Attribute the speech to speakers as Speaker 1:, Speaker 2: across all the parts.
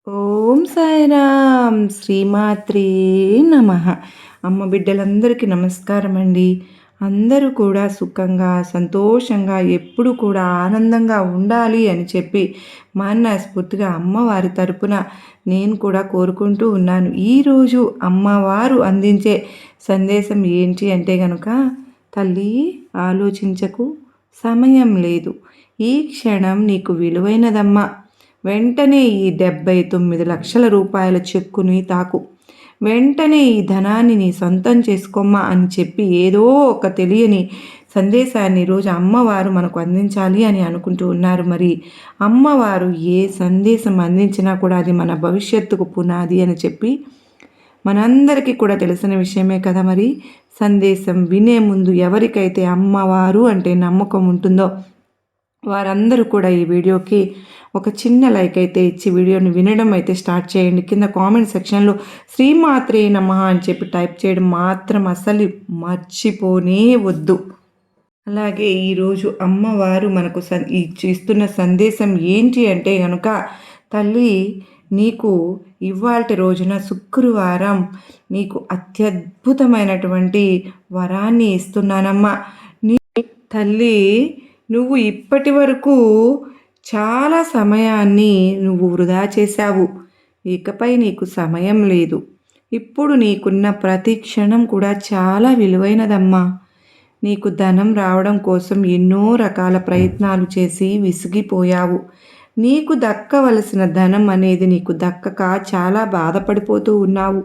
Speaker 1: ఓం సాయిరామ్ శ్రీమాత్రే నమః. అమ్మ బిడ్డలందరికీ నమస్కారం అండి. అందరూ కూడా సుఖంగా సంతోషంగా ఎప్పుడు కూడా ఆనందంగా ఉండాలి అని చెప్పి మనస్ఫూర్తిగా అమ్మవారి తరపున నేను కూడా కోరుకుంటూ ఉన్నాను. ఈరోజు అమ్మవారు అందించే సందేశం ఏంటి అంటే గనుక, తల్లి ఆలోచించకు, సమయం లేదు, ఈ క్షణం నీకు విలువైనదమ్మా. వెంటనే ఈ 79 లక్షల రూపాయల చెక్కుని తాకు. వెంటనే ఈ ధనాన్ని నీ సొంతం చేసుకోమ్మా అని చెప్పి ఏదో ఒక తెలియని సందేశాన్ని ఈరోజు అమ్మవారు మనకు అందించాలి అని అనుకుంటూ ఉన్నారు. మరి అమ్మవారు ఏ సందేశం అందించినా కూడా అది మన భవిష్యత్తుకు పునాది అని చెప్పి మనందరికీ కూడా తెలిసిన విషయమే కదా. మరి సందేశం వినే ముందు ఎవరికైతే అమ్మవారు అంటే నమ్మకం ఉంటుందో వారందరూ కూడా ఈ వీడియోకి ఒక చిన్న లైక్ అయితే ఇచ్చి వీడియోని వినడం అయితే స్టార్ట్ చేయండి. కింద కామెంట్ సెక్షన్లో శ్రీమాత్రే నమః అని చెప్పి టైప్ చేయడం మాత్రం అసలు మర్చిపోనే వద్దు. అలాగే ఈరోజు అమ్మవారు మనకు ఇస్తున్న సందేశం ఏంటి అంటే కనుక, తల్లి నీకు ఇవాల్టి రోజున శుక్రవారం నీకు అత్యద్భుతమైనటువంటి వరాన్ని ఇస్తున్నానమ్మా. నీ తల్లి నువ్వు ఇప్పటి వరకు చాలా సమయాన్ని నువ్వు వృధా చేశావు. ఇకపై నీకు సమయం లేదు. ఇప్పుడు నీకున్న ప్రతి క్షణం కూడా చాలా విలువైనదమ్మా. నీకు ధనం రావడం కోసం ఎన్నో రకాల ప్రయత్నాలు చేసి విసిగిపోయావు. నీకు దక్కవలసిన ధనం అనేది నీకు దక్కక చాలా బాధపడిపోతూ ఉన్నావు.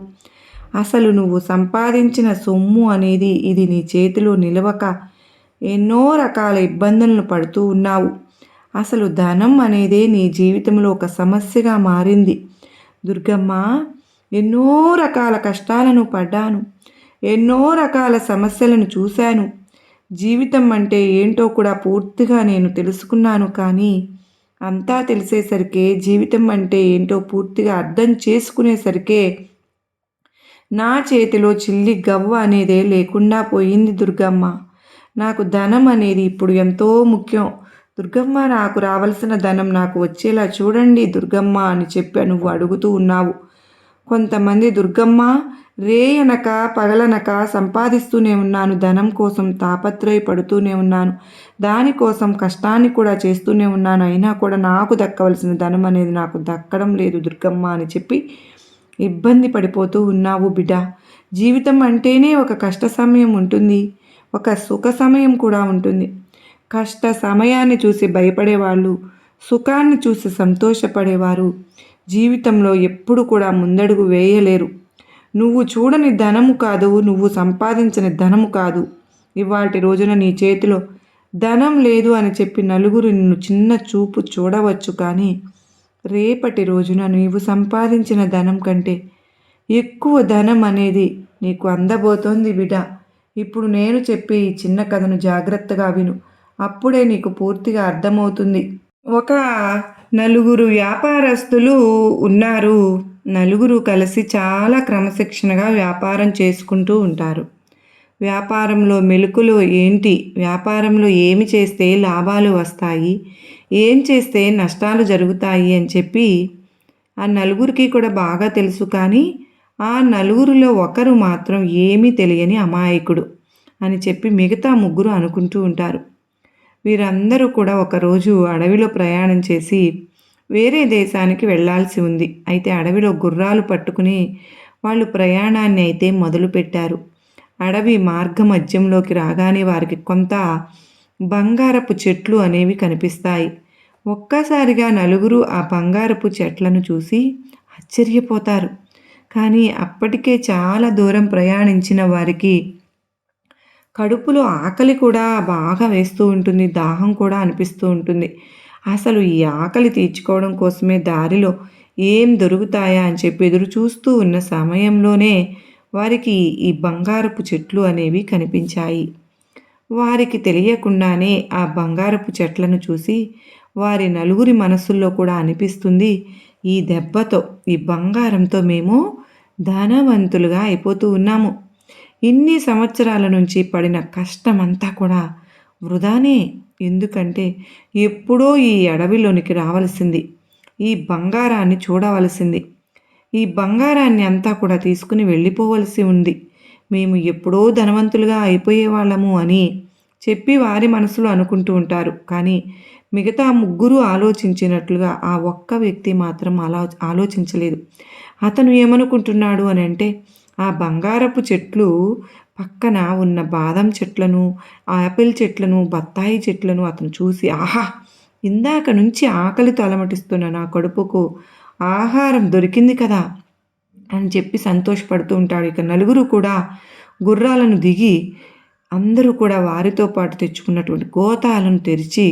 Speaker 1: అసలు నువ్వు సంపాదించిన సొమ్ము అనేది ఇది నీ చేతిలో నిలవక ఎన్నో రకాల ఇబ్బందులను పడుతూ ఉన్నావు. అసలు ధనం అనేదే నీ జీవితంలో ఒక సమస్యగా మారింది. దుర్గమ్మ, ఎన్నో రకాల కష్టాలను పడ్డాను, ఎన్నో రకాల సమస్యలను చూశాను. జీవితం అంటే ఏంటో కూడా పూర్తిగా నేను తెలుసుకున్నాను. కానీ అంతా తెలిసేసరికే, జీవితం అంటే ఏంటో పూర్తిగా అర్థం చేసుకునేసరికే నా చేతిలో చిల్లి గవ్వ అనేదే లేకుండా పోయింది దుర్గమ్మ. నాకు ధనం అనేది ఇప్పుడు ఎంతో ముఖ్యం. దుర్గమ్మ, నాకు రావాల్సిన ధనం నాకు వచ్చేలా చూడండి దుర్గమ్మ అని చెప్పి నువ్వు అడుగుతూ ఉన్నావు. కొంతమంది దుర్గమ్మ రేయనక పగలనక సంపాదిస్తూనే ఉన్నాను, ధనం కోసం తాపత్రయపడుతూనే ఉన్నాను, దానికోసం కష్టాన్ని కూడా చేస్తూనే ఉన్నాను, అయినా కూడా నాకు దక్కవలసిన ధనం అనేది నాకు దక్కడం లేదు దుర్గమ్మ అని చెప్పి ఇబ్బంది పడిపోతూ ఉన్నావు బిడ్డ. జీవితం అంటేనే ఒక కష్ట సమయం ఉంటుంది, ఒక సుఖ సమయం కూడా ఉంటుంది. కష్ట సమయాన్ని చూసి భయపడేవాళ్ళు, సుఖాన్ని చూసి సంతోషపడేవారు జీవితంలో ఎప్పుడు కూడా ముందడుగు వేయలేరు. నువ్వు చూడని ధనము కాదు, నువ్వు సంపాదించిన ధనము కాదు. ఇవాల్టి రోజున నీ చేతిలో ధనం లేదు అని చెప్పి నలుగురు నిన్ను చిన్న చూపు చూడవచ్చు. కానీ రేపటి రోజున నీవు సంపాదించిన ధనం కంటే ఎక్కువ ధనం అనేది నీకు అందబోతోంది బిడ్డ. ఇప్పుడు నేను చెప్పే ఈ చిన్న కథను జాగ్రత్తగా విను, అప్పుడే నీకు పూర్తిగా అర్థమవుతుంది. ఒక నలుగురు వ్యాపారస్తులు ఉన్నారు. నలుగురు కలిసి చాలా క్రమశిక్షణగా వ్యాపారం చేసుకుంటూ ఉంటారు. వ్యాపారంలో మెలకులు ఏంటి, వ్యాపారంలో ఏమి చేస్తే లాభాలు వస్తాయి, ఏం చేస్తే నష్టాలు జరుగుతాయి అని చెప్పి ఆ నలుగురికి కూడా బాగా తెలుసు. కానీ ఆ నలుగురిలో ఒకరు మాత్రం ఏమీ తెలియని అమాయకుడు అని చెప్పి మిగతా ముగ్గురు అనుకుంటూ ఉంటారు. వీరందరూ కూడా ఒకరోజు అడవిలో ప్రయాణం చేసి వేరే దేశానికి వెళ్ళాల్సి ఉంది. అయితే అడవిలో గుర్రాలు పట్టుకుని వాళ్ళు ప్రయాణాన్ని అయితే మొదలుపెట్టారు. అడవి మార్గ మధ్యంలోకి రాగానే వారికి కొంత బంగారపు చెట్లు అనేవి కనిపిస్తాయి. ఒక్కసారిగా నలుగురు ఆ బంగారపు చెట్లను చూసి ఆశ్చర్యపోతారు. కానీ అప్పటికే చాలా దూరం ప్రయాణించిన వారికి కడుపులో ఆకలి కూడా బాగా వేస్తూ ఉంటుంది, దాహం కూడా అనిపిస్తూ ఉంటుంది. అసలు ఈ ఆకలి తీర్చుకోవడం కోసమే దారిలో ఏం దొరుకుతాయా అని చెప్పి ఎదురు చూస్తూ ఉన్న సమయంలోనే వారికి ఈ బంగారపు చెట్లు అనేవి కనిపించాయి. వారికి తెలియకుండానే ఆ బంగారపు చెట్లను చూసి వారి నలుగురి మనసుల్లో కూడా అనిపిస్తుంది, ఈ దెబ్బతో, ఈ బంగారంతో మేము ధనవంతులుగా అయిపోతూ ఉన్నాము. ఇన్ని సంవత్సరాల నుంచి పడిన కష్టమంతా కూడా వృధానే. ఎందుకంటే ఎప్పుడో ఈ అడవిలోనికి రావాల్సింది, ఈ బంగారాన్ని చూడవలసింది. ఈ బంగారాన్ని అంతా కూడా తీసుకుని వెళ్ళిపోవలసి ఉంది. మేము ఎప్పుడో ధనవంతులుగా అయిపోయేవాళ్ళము అని చెప్పి వారి మనసులో అనుకుంటూ ఉంటారు. కానీ మిగతా ముగ్గురు ఆలోచించినట్లుగా ఆ ఒక్క వ్యక్తి మాత్రం ఆలోచించలేదు. అతను ఏమనుకుంటున్నాడు అని అంటే, ఆ బంగారపు చెట్లు పక్కన ఉన్న బాదం చెట్లను, ఆపిల్ చెట్లను, బత్తాయి చెట్లను అతను చూసి, ఆహా! ఇందాక నుంచి ఆకలితో అలమటిస్తున్న నా కడుపుకు ఆహారం దొరికింది కదా అని చెప్పి సంతోషపడుతూ ఉంటాడు. ఇక నలుగురు కూడా గుర్రాలను దిగి అందరూ కూడా వారితో పాటు తెచ్చుకున్నటువంటి గోతాలను తెరిచి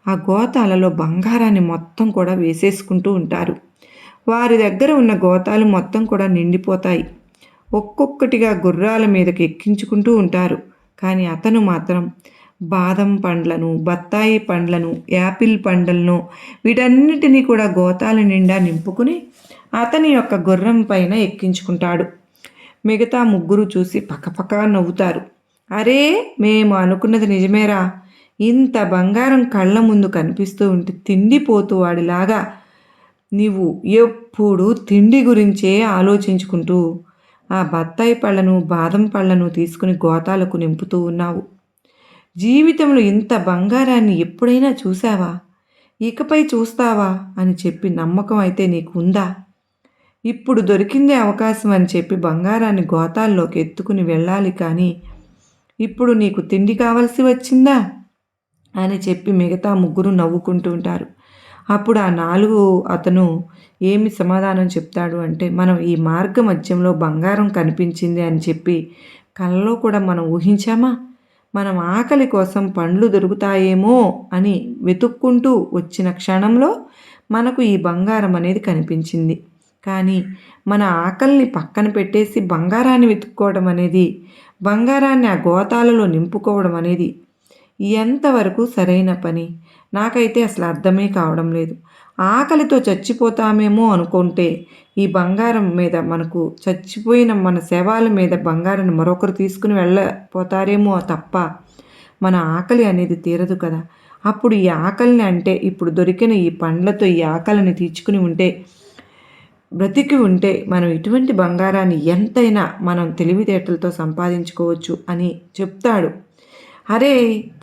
Speaker 1: ఆ గోతాలలో బంగారాన్ని మొత్తం కూడా వేసేసుకుంటూ ఉంటారు. వారి దగ్గర ఉన్న గోతాలు మొత్తం కూడా నిండిపోతాయి. ఒక్కొక్కటిగా గుర్రాల మీదకి ఎక్కించుకుంటూ ఉంటారు. కానీ అతను మాత్రం బాదం పండ్లను, బత్తాయి పండ్లను, యాపిల్ పండ్లను వీటన్నిటినీ కూడా గోతాల నిండా నింపుకుని అతని యొక్క గుర్రం పైన ఎక్కించుకుంటాడు. మిగతా ముగ్గురు చూసి పకపక నవ్వుతారు. అరే, మేము అనుకున్నది నిజమేరా, ఇంత బంగారం కళ్ళ ముందు కనిపిస్తూ ఉంటే తిండిపోతూ వాడిలాగా నీవు ఎప్పుడూ తిండి గురించే ఆలోచించుకుంటూ ఆ బత్తాయి పళ్ళను, బాదం పళ్ళను తీసుకుని గోతాలకు నింపుతూ ఉన్నావు. జీవితంలో ఇంత బంగారాన్ని ఎప్పుడైనా చూసావా? ఇకపై చూస్తావా అని చెప్పి నమ్మకం అయితే నీకు ఉందా? ఇప్పుడు దొరికిందే అవకాశం అని చెప్పి బంగారాన్ని గోతాల్లోకి ఎత్తుకుని వెళ్ళాలి, కానీ ఇప్పుడు నీకు తిండి కావలసి వచ్చిందా అని చెప్పి మిగతా ముగ్గురు నవ్వుకుంటూ ఉంటారు. అప్పుడు ఆ 4 అతను ఏమి సమాధానం చెప్తాడు అంటే, మనం ఈ మార్గ మధ్యంలో బంగారం కనిపించింది అని చెప్పి కలలో కూడా మనం ఊహించామా? మనం ఆకలి కోసం పండ్లు దొరుకుతాయేమో అని వెతుక్కుంటూ వచ్చిన క్షణంలో మనకు ఈ బంగారం అనేది కనిపించింది. కానీ మన ఆకలిని పక్కన పెట్టేసి బంగారాన్ని వెతుక్కోవడం అనేది, బంగారాన్ని ఆ గోతాలలో నింపుకోవడం అనేది ఎంతవరకు సరైన పని? నాకైతే అసలు అర్థమే కావడం లేదు. ఆకలితో చచ్చిపోతామేమో అనుకుంటే ఈ బంగారం మీద మనకు చచ్చిపోయిన మన శవాల మీద బంగారాన్ని మరొకరు తీసుకుని వెళ్ళిపోతారేమో తప్ప మన ఆకలి అనేది తీరదు కదా. అప్పుడు ఈ ఆకలిని అంటే ఇప్పుడు దొరికిన ఈ పండ్లతో ఈ ఆకలిని తీర్చుకుని ఉంటే, బ్రతికి ఉంటే మనం ఇటువంటి బంగారాన్ని ఎంతైనా మనం తెలివితేటలతో సంపాదించుకోవచ్చు అని చెప్తాడు. అరే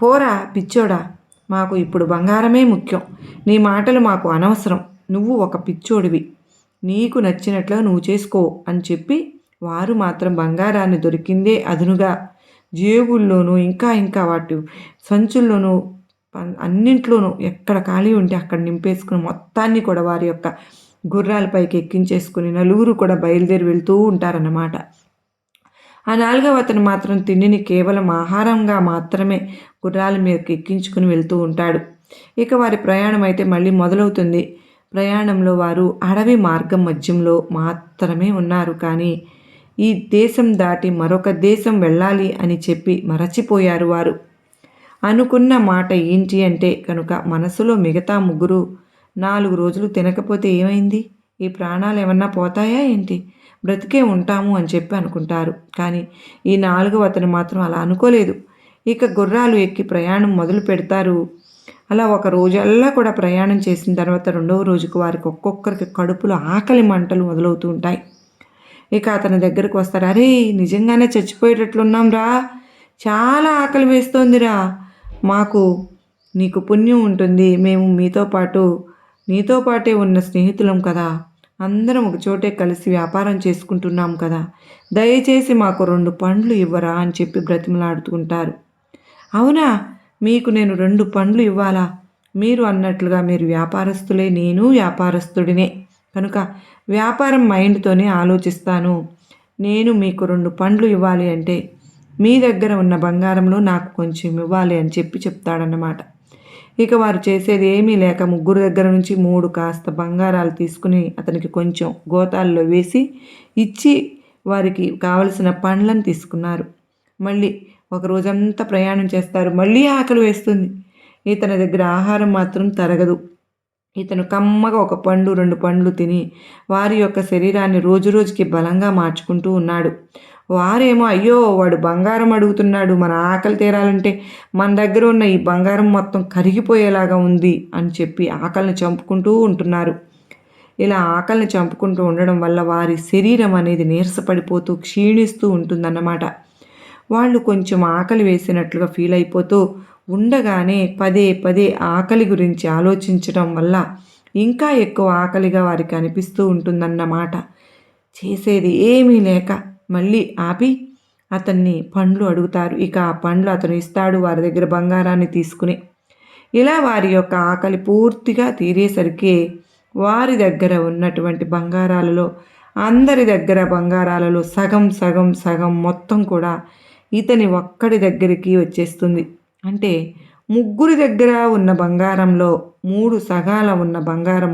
Speaker 1: పోరా పిచ్చోడా, మాకు ఇప్పుడు బంగారమే ముఖ్యం, నీ మాటలు మాకు అనవసరం, నువ్వు ఒక పిచ్చోడివి, నీకు నచ్చినట్లుగా నువ్వు చేసుకో అని చెప్పి వారు మాత్రం బంగారాన్ని దొరికిందే అదునుగా జేబుల్లోనూ ఇంకా వాటి సంచుల్లోనూ అన్నింట్లోనూ ఎక్కడ ఖాళీ ఉంటే అక్కడ నింపేసుకుని మొత్తాన్ని కూడా వారి యొక్క గుర్రాలపైకి ఎక్కించేసుకుని నలుగురు కూడా బయలుదేరి వెళ్తూ ఉంటారన్నమాట. ఆ 4వ అతను మాత్రం తిండిని కేవలం ఆహారంగా మాత్రమే గుర్రాల మీదకి ఎక్కించుకుని వెళ్తూ ఉంటాడు. ఇక వారి ప్రయాణం అయితే మళ్ళీ మొదలవుతుంది. ప్రయాణంలో వారు అడవి మార్గం మధ్యంలో మాత్రమే ఉన్నారు. కానీ ఈ దేశం దాటి మరొక దేశం వెళ్ళాలి అని చెప్పి మరచిపోయారు వారు. అనుకున్న మాట ఏంటి అంటే కనుక మనసులో మిగతా ముగ్గురు 4 రోజులు తినకపోతే ఏమైంది, ఈ ప్రాణాలు ఏమన్నా పోతాయా ఏంటి, బ్రతికే ఉంటాము అని చెప్పి అనుకుంటారు. కానీ ఈ 4వ అతను మాత్రం అలా అనుకోలేదు. ఇక గుర్రాలు ఎక్కి ప్రయాణం మొదలు పెడతారు. అలా ఒక రోజల్లా కూడా ప్రయాణం చేసిన తర్వాత 2వ రోజుకు వారికి ఒక్కొక్కరికి కడుపులో ఆకలి మంటలు మొదలవుతూ ఉంటాయి. ఇక అతని దగ్గరకు వస్తారు. అరే, నిజంగానే చచ్చిపోయేటట్లున్నాం రా, చాలా ఆకలి వేస్తోందిరా, మాకు నీకు పుణ్యం ఉంటుంది, మేము నీతో పాటే ఉన్న స్నేహితులం కదా, అందరం ఒక చోటే కలిసి వ్యాపారం చేసుకుంటున్నాం కదా, దయచేసి మాకు 2 పండ్లు ఇవ్వరా అని చెప్పి బ్రతిమలాడుతుంటారు. అవునా, మీకు నేను 2 పండ్లు ఇవ్వాలా? మీరు అన్నట్లుగా మీరు వ్యాపారస్తులే, నేను వ్యాపారస్తుడినే కనుక వ్యాపారం మైండ్తోనే ఆలోచిస్తాను. నేను మీకు 2 పండ్లు ఇవ్వాలి అంటే మీ దగ్గర ఉన్న బంగారంలో నాకు కొంచెం ఇవ్వాలి అని చెప్పి చెప్తాడన్నమాట. ఇక వారు చేసేది ఏమీ లేక ముగ్గురు దగ్గర నుంచి 3 కాస్త బంగారాలు తీసుకుని అతనికి కొంచెం గోతాల్లో వేసి ఇచ్చి వారికి కావలసిన పండ్లను తీసుకున్నారు. మళ్ళీ ఒక రోజంతా ప్రయాణం చేస్తారు. మళ్ళీ ఆకలి వేస్తుంది. ఇతని దగ్గర ఆహారం మాత్రం తరగదు. ఇతను కమ్మగా 1 పండు 2 పండ్లు తిని వారి యొక్క శరీరాన్ని రోజురోజుకి బలంగా మార్చుకుంటూ ఉన్నాడు. వారేమో అయ్యో వాడు బంగారం అడుగుతున్నాడు, మన ఆకలి తీరాలంటే మన దగ్గర ఉన్న ఈ బంగారం మొత్తం కరిగిపోయేలాగా ఉంది అని చెప్పి ఆకలిని చంపుకుంటూ ఉంటున్నారు. ఇలా ఆకలిని చంపుకుంటూ ఉండడం వల్ల వారి శరీరం అనేది నీరసపడిపోతూ క్షీణిస్తూ ఉంటుందన్నమాట. వాళ్ళు కొంచెం ఆకలి వేసినట్లుగా ఫీల్ అయిపోతూ ఉండగానే పదే పదే ఆకలి గురించి ఆలోచించడం వల్ల ఇంకా ఎక్కువ ఆకలిగా వారికి అనిపిస్తూ ఉంటుందన్నమాట. చేసేది ఏమీ లేక మళ్ళీ ఆపి అతన్ని పండ్లు అడుగుతారు. ఇక ఆ పండ్లు అతను ఇస్తాడు వారి దగ్గర బంగారాన్ని తీసుకుని. ఇలా వారి యొక్క ఆకలి పూర్తిగా తీరేసరికి వారి దగ్గర ఉన్నటువంటి బంగారాలలో అందరి దగ్గర బంగారాలలో సగం సగం సగం మొత్తం కూడా ఇతని ఒక్కడి దగ్గరికి వచ్చేస్తుంది. అంటే ముగ్గురి దగ్గర ఉన్న బంగారంలో 3 సగాల ఉన్న బంగారం